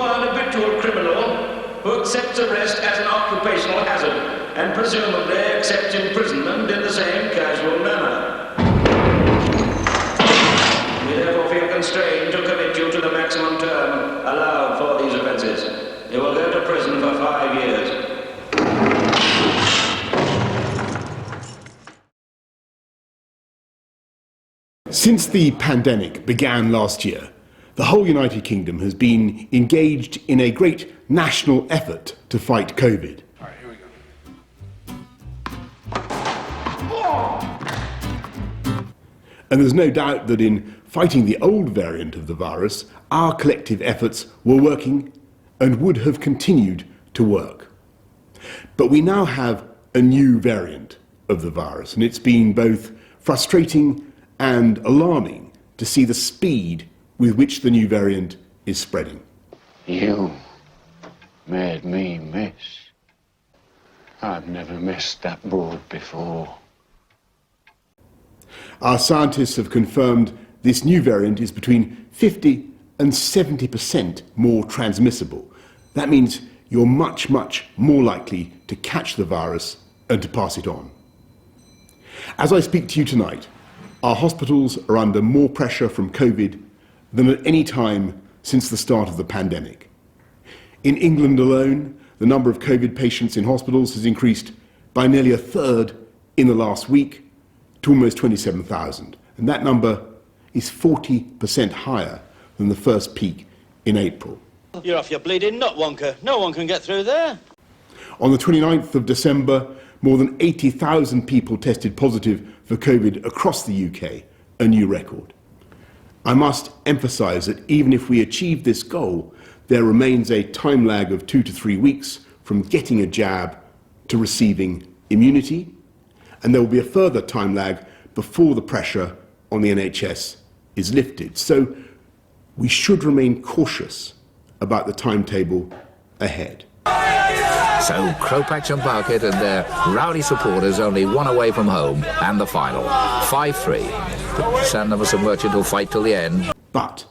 an habitual criminal who accepts arrest as an occupational hazard and presumably accepts imprisonment in the same casual manner. We therefore feel constrained to commit you to the maximum term allowed for these offences. You will go to prison for 5 years. Since the pandemic began last year, the whole United Kingdom has been engaged in a great national effort to fight COVID. All right, here we go. And there's no doubt that in fighting the old variant of the virus, our collective efforts were working and would have continued to work. But we now have a new variant of the virus, and it's been both frustrating and alarming to see the speed with which the new variant is spreading. You made me miss. I've never missed that boat before. Our scientists have confirmed this new variant is between 50 and 70% more transmissible. That means you're much, much more likely to catch the virus and to pass it on. As I speak to you tonight, our hospitals are under more pressure from COVID than at any time since the start of the pandemic. In England alone, the number of COVID patients in hospitals has increased by nearly a third in the last week to almost 27,000. And that number is 40% higher than the first peak in April. You're off your bleeding nut, Wonka. No one can get through there. On the 29th of December, more than 80,000 people tested positive for COVID across the UK, a new record. I must emphasise that even if we achieve this goal, there remains a time lag of 2 to 3 weeks from getting a jab to receiving immunity, and there will be a further time lag before the pressure on the NHS is lifted. So we should remain cautious about the timetable ahead. So Cropax and Parkett and their rowdy supporters only one away from home and the final, 5-3. But San Nevis Merchant will fight till the end. But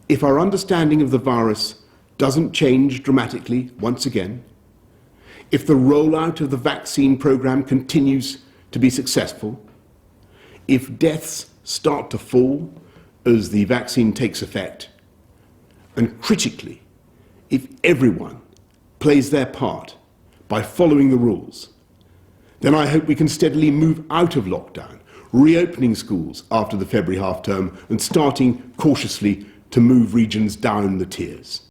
if our understanding of the virus doesn't change dramatically once again, if the rollout of the vaccine programme continues to be successful, if deaths start to fall as the vaccine takes effect, and critically, if everyone plays their part by following the rules, then I hope we can steadily move out of lockdown, reopening schools after the February half-term and starting cautiously to move regions down the tiers.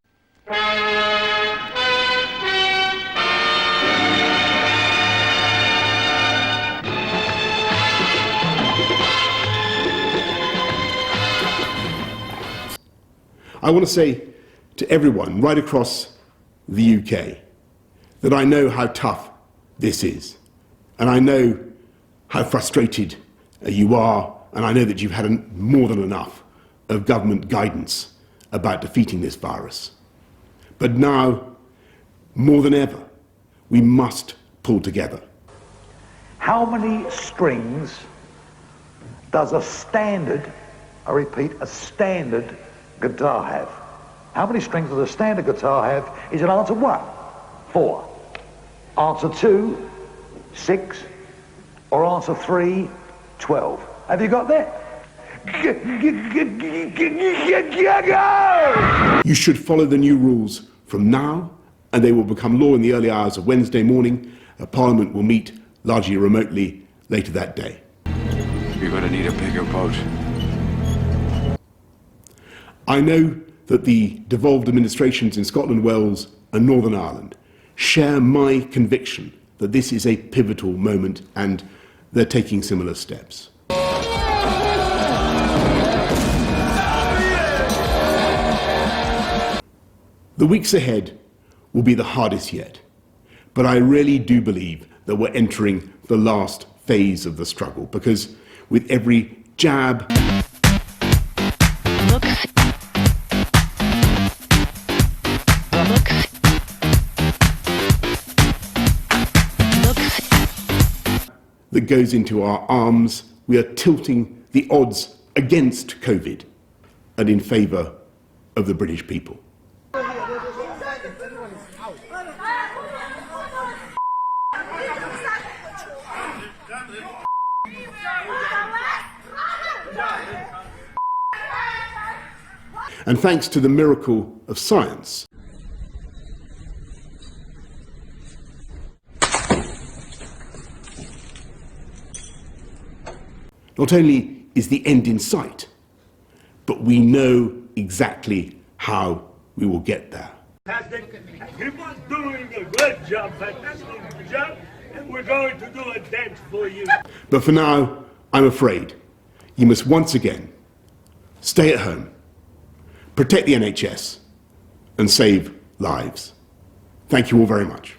I want to say to everyone right across the UK that I know how tough this is, and I know how frustrated you are, and I know that you've had more than enough of government guidance about defeating this virus. But now, more than ever, we must pull together. How many strings does a standard, I repeat, a standard guitar have? How many strings does a standard guitar have? Is it answer 1? 4. Answer 2, 6. Or answer 3, 12. Have you got that? You should follow the new rules from now, and they will become law in the early hours of Wednesday morning. Parliament will meet largely remotely later that day. You're going to need a bigger boat. I know that the devolved administrations in Scotland, Wales and Northern Ireland share my conviction that this is a pivotal moment, and they're taking similar steps. The weeks ahead will be the hardest yet, but I really do believe that we're entering the last phase of the struggle, because with every jab, that goes into our arms, we are tilting the odds against COVID and in favour of the British people. And thanks to the miracle of science, not only is the end in sight, but we know exactly how we will get there. He was doing a great job, fantastic job, and we're going to do a dance for you. But for now, I'm afraid you must once again stay at home, protect the NHS, and save lives. Thank you all very much.